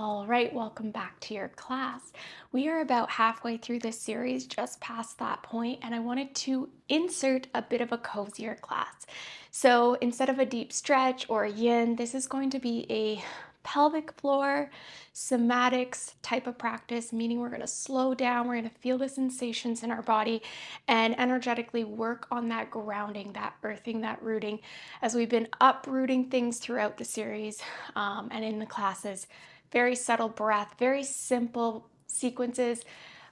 All right, welcome back to your class. We are about halfway through this series, just past that point, and I wanted to insert a bit of a cozier class. So instead of a deep stretch or a yin, this is going to be a pelvic floor somatics type of practice, meaning we're going to slow down, we're going to feel the sensations in our body and energetically work on that grounding, that earthing, that rooting, as we've been uprooting things throughout the series and in the classes. Very subtle breath, very simple sequences,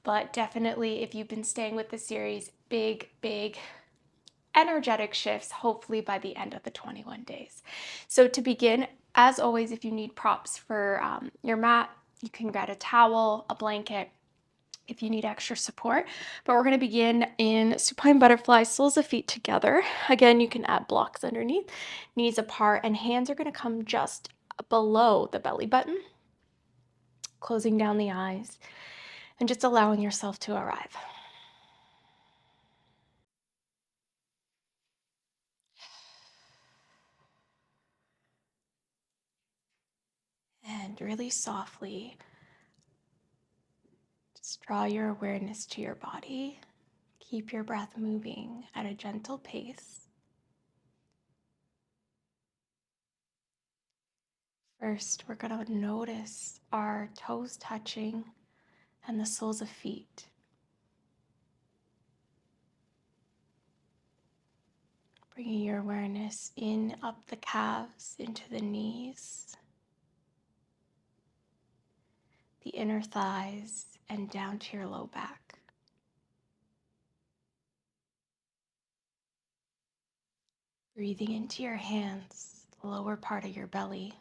but definitely if you've been staying with the series, big energetic shifts, hopefully by the end of the 21 days. So to begin, as always, if you need props for your mat, you can get a towel, a blanket, if you need extra support. But we're going to begin in supine butterfly, soles of feet together. Again, you can add blocks underneath, knees apart, and hands are going to come just below the belly button, closing down the eyes and just allowing yourself to arrive. And really softly, just draw your awareness to your body. Keep your breath moving at a gentle pace. First, we're going to notice our toes touching and the soles of feet. Bringing your awareness in, up the calves, into the knees, the inner thighs, and down to your low back. Breathing into your hands, the lower part of your belly.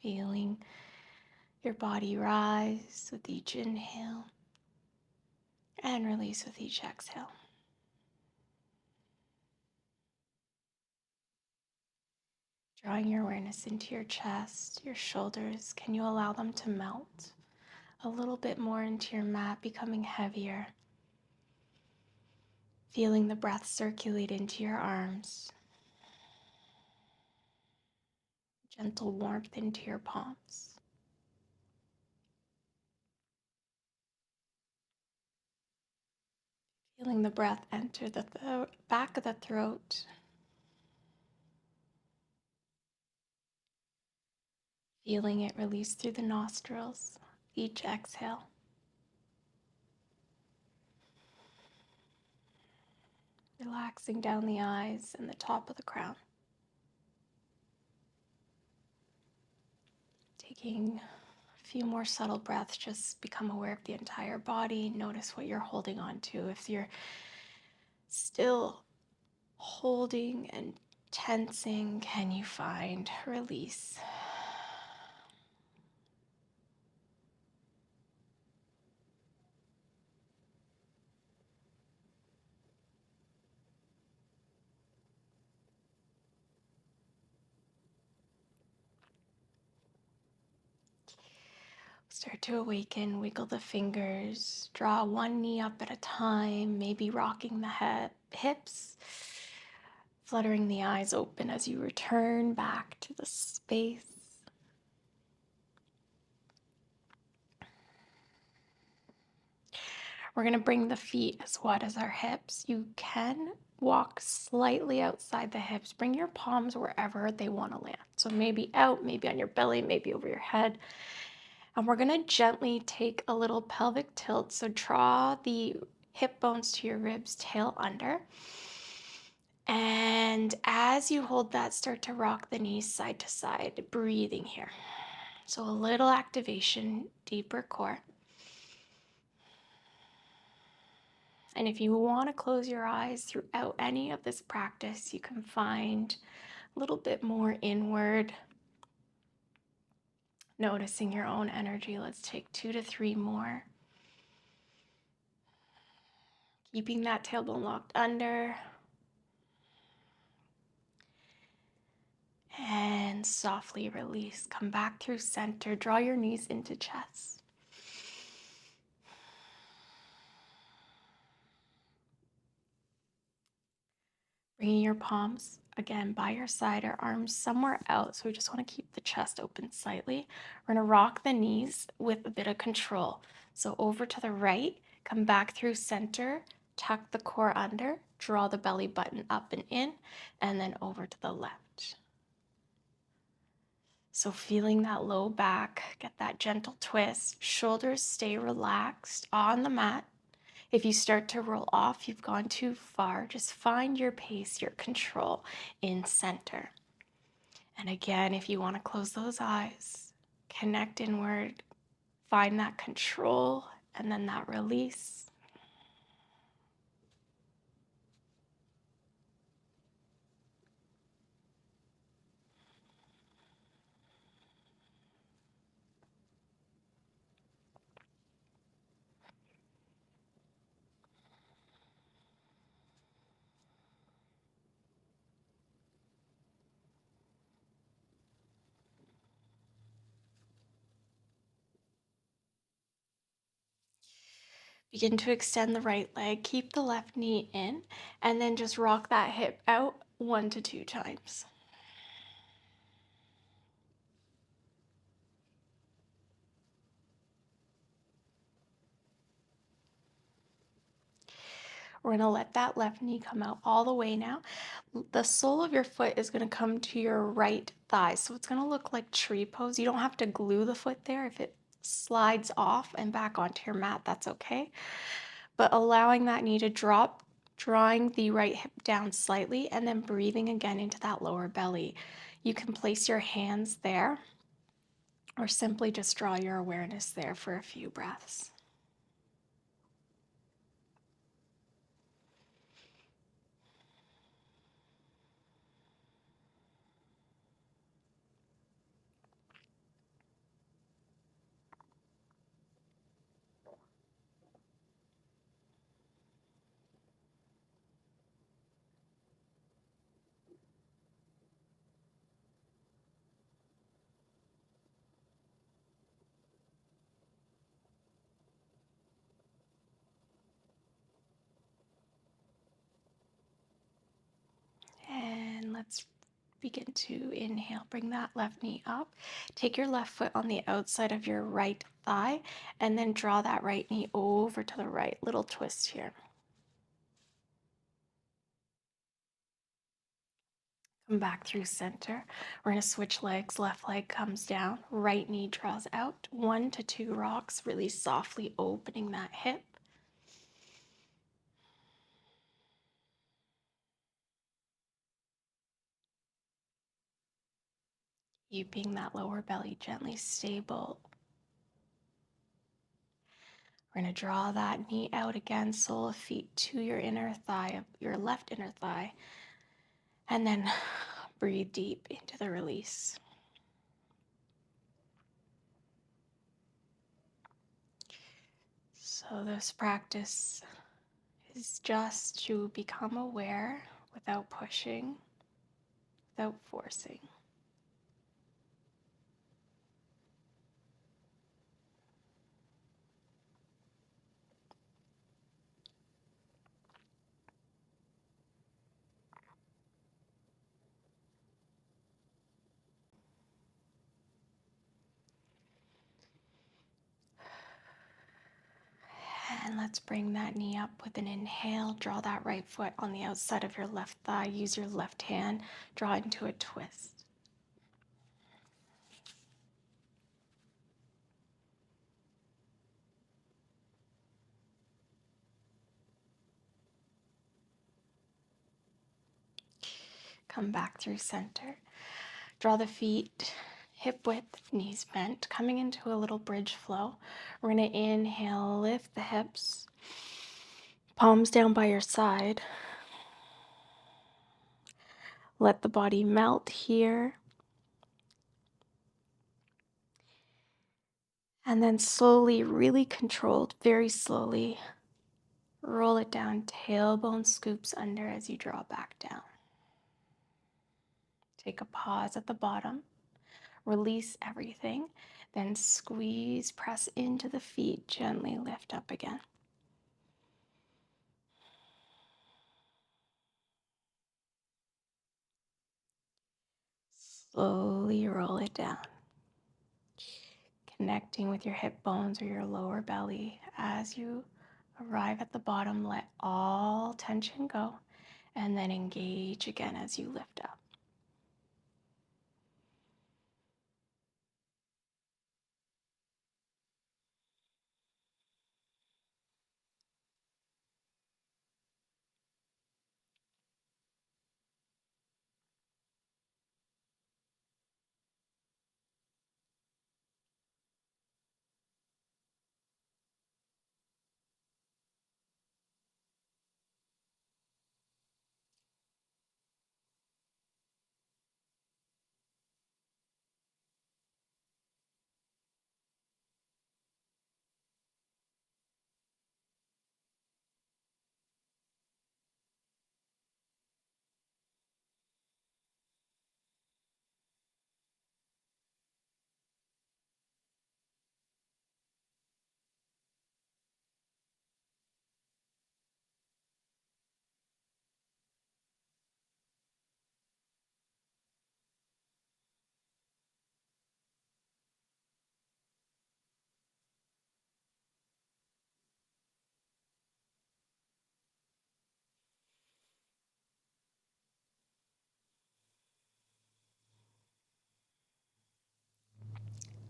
Feeling your body rise with each inhale and release with each exhale. Drawing your awareness into your chest, your shoulders. Can you allow them to melt a little bit more into your mat, becoming heavier? Feeling the breath circulate into your arms. Gentle warmth into your palms. Feeling the breath enter the back of the throat. Feeling it release through the nostrils, each exhale. Relaxing down the eyes and the top of the crown. Taking a few more subtle breaths, just become aware of the entire body. Notice what you're holding on to. If you're still holding and tensing, can you find release? Start to awaken, wiggle the fingers, draw one knee up at a time, maybe rocking the hips, fluttering the eyes open as you return back to the space. We're going to bring the feet as wide as our hips. You can walk slightly outside the hips. Bring your palms wherever they want to land. So maybe out, maybe on your belly, maybe over your head. And we're going to gently take a little pelvic tilt. So draw the hip bones to your ribs, tail under. And as you hold that, start to rock the knees side to side, breathing here. So a little activation, deeper core. And if you want to close your eyes throughout any of this practice, you can find a little bit more inward, noticing your own energy. Let's take 2 to 3 more. Keeping that tailbone locked under. And softly release. Come back through center. Draw your knees into chest. Bringing your palms again by your side, our arms somewhere out. So we just want to keep the chest open slightly. We're going to rock the knees with a bit of control. So over to the right, come back through center, tuck the core under, draw the belly button up and in, and then over to the left. So feeling that low back, get that gentle twist, shoulders stay relaxed on the mat. If you start to roll off, you've gone too far. Just find your pace, your control in center. And again, if you want to close those eyes, connect inward, find that control and then that release. Begin to extend the right leg, keep the left knee in, and then just rock that hip out 1 to 2 times. We're going to let that left knee come out all the way now. The sole of your foot is going to come to your right thigh. So it's going to look like tree pose. You don't have to glue the foot there. If it slides off and back onto your mat, that's okay. But allowing that knee to drop, drawing the right hip down slightly, and then breathing again into that lower belly. You can place your hands there or simply just draw your awareness there for a few breaths. And let's begin to inhale. Bring that left knee up. Take your left foot on the outside of your right thigh and then draw that right knee over to the right. Little twist here. Come back through center. We're going to switch legs. Left leg comes down. Right knee draws out. 1 to 2 rocks, really softly opening that hip. Keeping that lower belly gently stable. We're going to draw that knee out again, sole of feet to your inner thigh, your left inner thigh. And then breathe deep into the release. So this practice is just to become aware without pushing, without forcing. And let's bring that knee up with an inhale. Draw that right foot on the outside of your left thigh. Use your left hand. Draw into a twist. Come back through center. Draw the feet hip width, knees bent, coming into a little bridge flow. We're going to inhale, lift the hips, palms down by your side. Let the body melt here. And then slowly, really controlled, very slowly, roll it down, tailbone scoops under as you draw back down. Take a pause at the bottom, release everything, then squeeze, press into the feet, gently lift up again. Slowly roll it down, connecting with your hip bones or your lower belly. As you arrive at the bottom, let all tension go and then engage again as you lift up.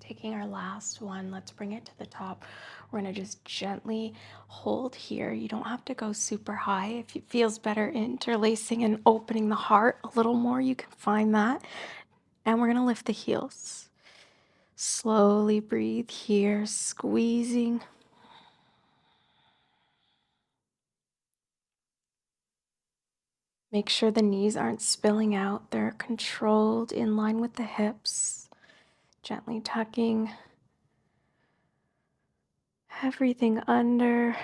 Taking our last one, let's bring it to the top. We're gonna just gently hold here. You don't have to go super high. If it feels better interlacing and opening the heart a little more, you can find that. And we're gonna lift the heels. Slowly breathe here, squeezing. Make sure the knees aren't spilling out. They're controlled in line with the hips. Gently tucking everything under.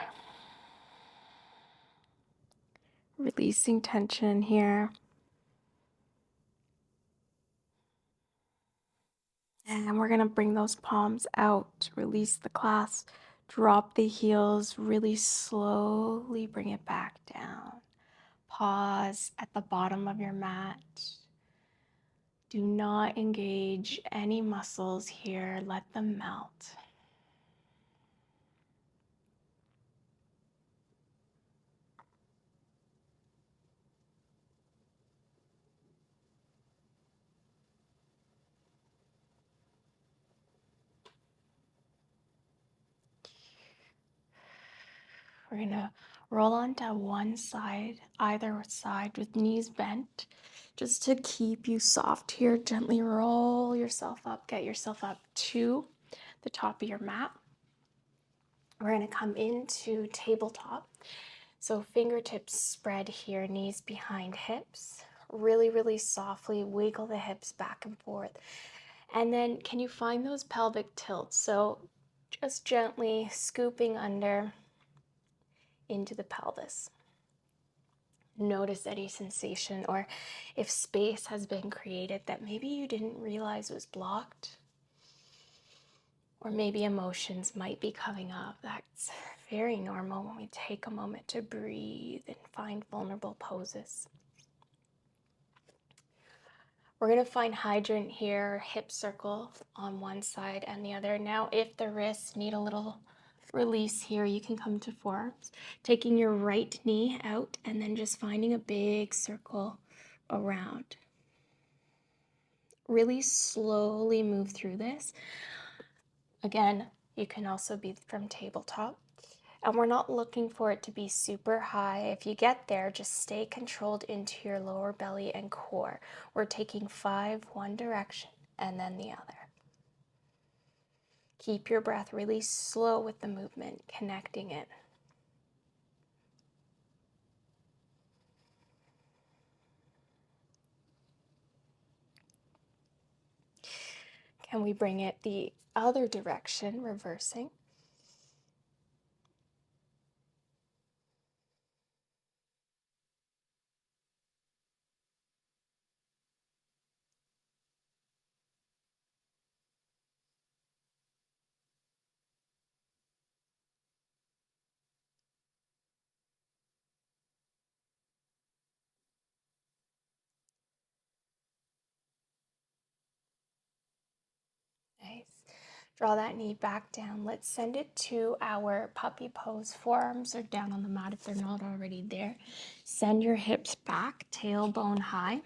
Releasing tension here. And we're going to bring those palms out, release the clasp, drop the heels, really slowly bring it back down. Pause at the bottom of your mat. Do not engage any muscles here, let them melt. We're going to roll onto one side, either side with knees bent. Just to keep you soft here, gently roll yourself up, get yourself up to the top of your mat. We're going to come into tabletop. So fingertips spread here, knees behind hips. Really, really softly wiggle the hips back and forth. And then can you find those pelvic tilts? So just gently scooping under into the pelvis. Notice any sensation or if space has been created that maybe you didn't realize was blocked. Or maybe emotions might be coming up. That's very normal when we take a moment to breathe and find vulnerable poses. We're going to find hydrant here, hip circle on one side and the other. Now, if the wrists need a little release here, you can come to forearms, taking your right knee out and then just finding a big circle around. Really slowly move through this. Again, you can also be from tabletop. And we're not looking for it to be super high. If you get there, just stay controlled into your lower belly and core. We're taking 5 one direction and then the other. Keep your breath really slow with the movement, connecting it. Can we bring it the other direction, reversing? Draw that knee back down. Let's send it to our puppy pose. Forearms are down on the mat if they're not already there. Send your hips back, tailbone high.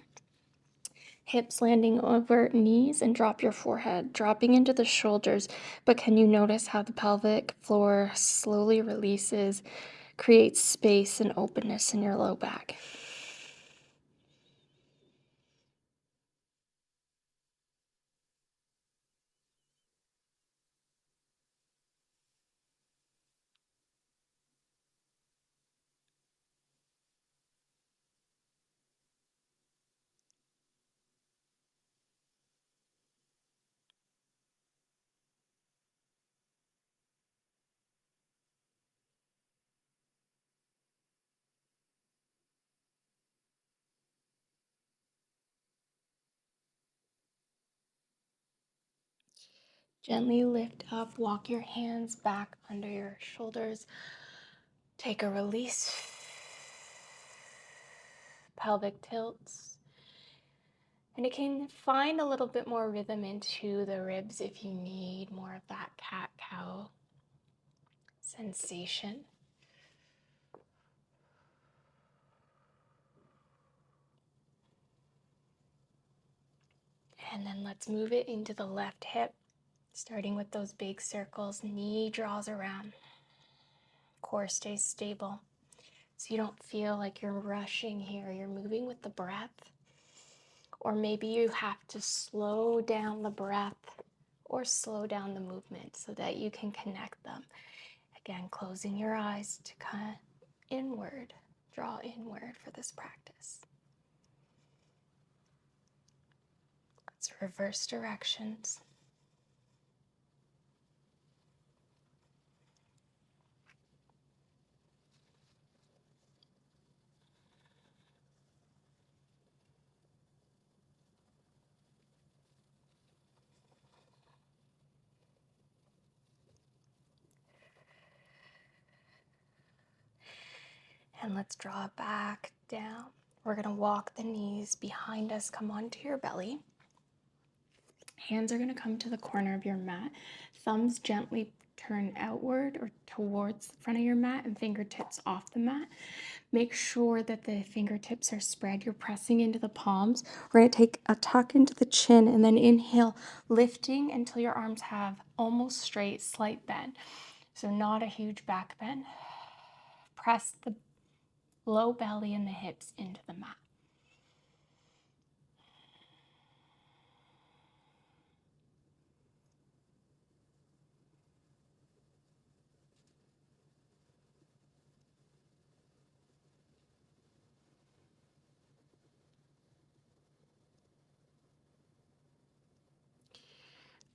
Hips landing over knees, and drop your forehead, dropping into the shoulders. But can you notice how the pelvic floor slowly releases, creates space and openness in your low back? Gently lift up, walk your hands back under your shoulders. Take a release. Pelvic tilts. And it can find a little bit more rhythm into the ribs if you need more of that cat-cow sensation. And then let's move it into the left hip, starting with those big circles. Knee draws around. Core stays stable. So you don't feel like you're rushing here. You're moving with the breath. Or maybe you have to slow down the breath or slow down the movement so that you can connect them. Again, closing your eyes to kind of inward, draw inward for this practice. Let's reverse directions. And let's draw it back down. We're going to walk the knees behind us, come onto your belly. Hands are going to come to the corner of your mat. Thumbs gently turn outward or towards the front of your mat and fingertips off the mat. Make sure that the fingertips are spread. You're pressing into the palms. We're going to take a tuck into the chin and then inhale, lifting until your arms have almost straight, slight bend. So not a huge back bend. Press the low belly and the hips into the mat.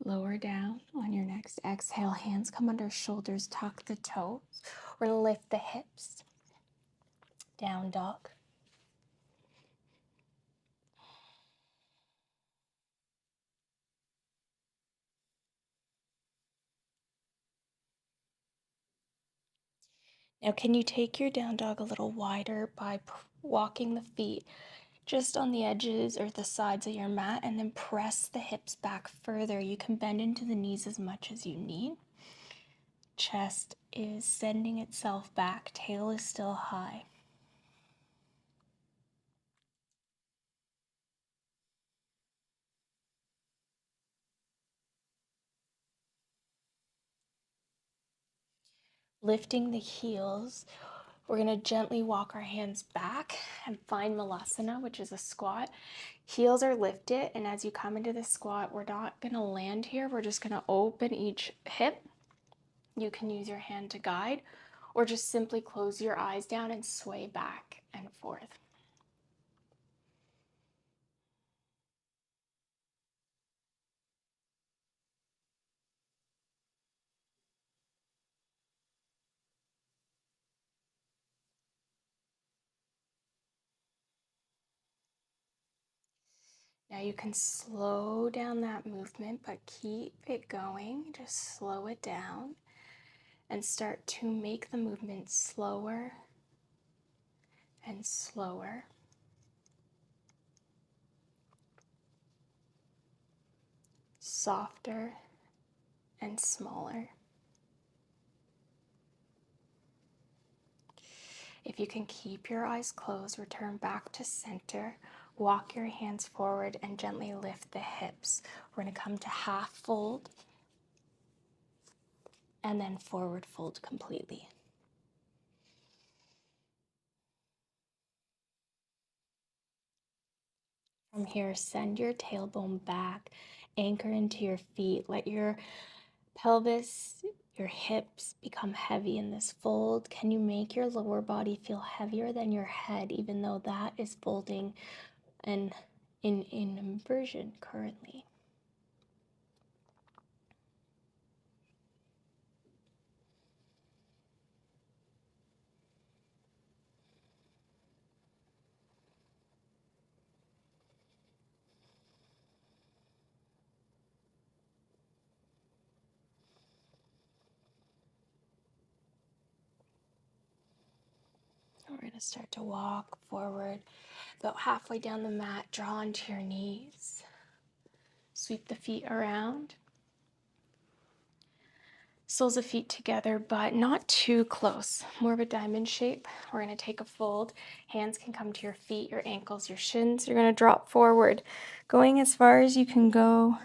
Lower down on your next exhale. Hands come under shoulders, tuck the toes. We're going to lift the hips. Down dog. Now, can you take your down dog a little wider by walking the feet just on the edges or the sides of your mat, and then press the hips back further. You can bend into the knees as much as you need. Chest is sending itself back. Tail is still high. Lifting the heels. We're going to gently walk our hands back and find Malasana, which is a squat. Heels are lifted, and as you come into the squat, we're not going to land here. We're just going to open each hip. You can use your hand to guide, or just simply close your eyes down and sway back and forth. Now you can slow down that movement, but keep it going. Just slow it down and start to make the movement slower and slower. Softer and smaller. If you can keep your eyes closed, return back to center. Walk your hands forward and gently lift the hips. We're going to come to half fold and then forward fold completely. From here, send your tailbone back, anchor into your feet. Let your pelvis, your hips become heavy in this fold. Can you make your lower body feel heavier than your head, even though that is folding and in inversion currently? We're going to start to walk forward, about halfway down the mat, draw onto your knees, sweep the feet around. Soles of feet together, but not too close. More of a diamond shape. We're going to take a fold. Hands can come to your feet, your ankles, your shins. You're going to drop forward, going as far as you can go.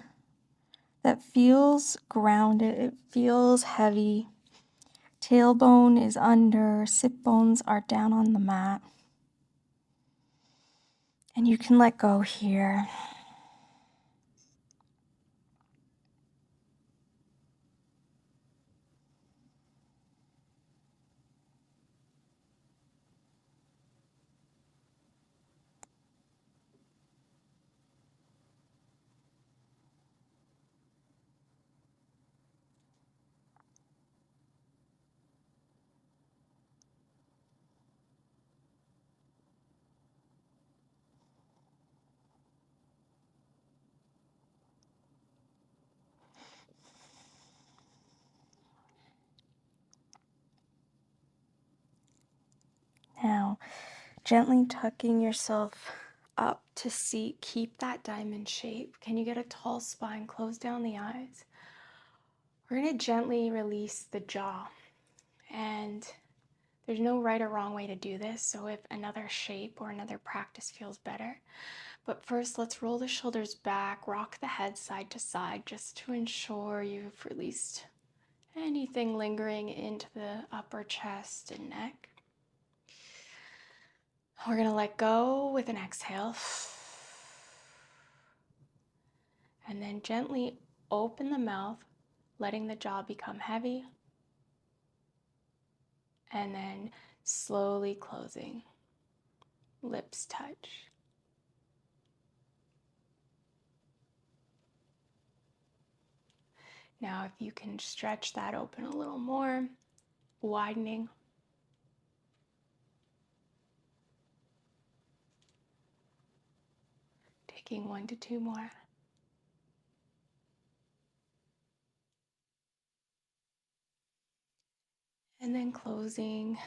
That feels grounded. It feels heavy. Tailbone is under. Sit bones are down on the mat. And you can let go here. Now, gently tucking yourself up to seat. Keep that diamond shape. Can you get a tall spine? Close down the eyes. We're going to gently release the jaw. And there's no right or wrong way to do this. So if another shape or another practice feels better. But first, let's roll the shoulders back, rock the head side to side, just to ensure you've released anything lingering into the upper chest and neck. We're going to let go with an exhale. And then gently open the mouth, letting the jaw become heavy. And then slowly closing. Lips touch. Now, if you can stretch that open a little more, widening. Taking 1 to 2 more. And then closing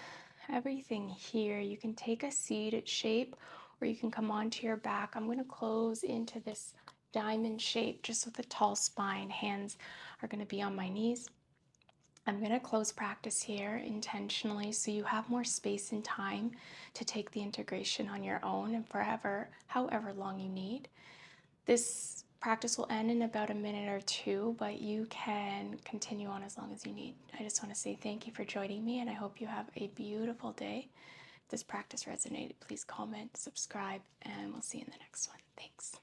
everything here. You can take a seated shape or you can come onto your back. I'm going to close into this diamond shape just with a tall spine. Hands are going to be on my knees. I'm going to close practice here intentionally so you have more space and time to take the integration on your own and forever, however long you need. This practice will end in about a minute or two, but you can continue on as long as you need. I just want to say thank you for joining me, and I hope you have a beautiful day. If this practice resonated, please comment, subscribe, and we'll see you in the next one. Thanks.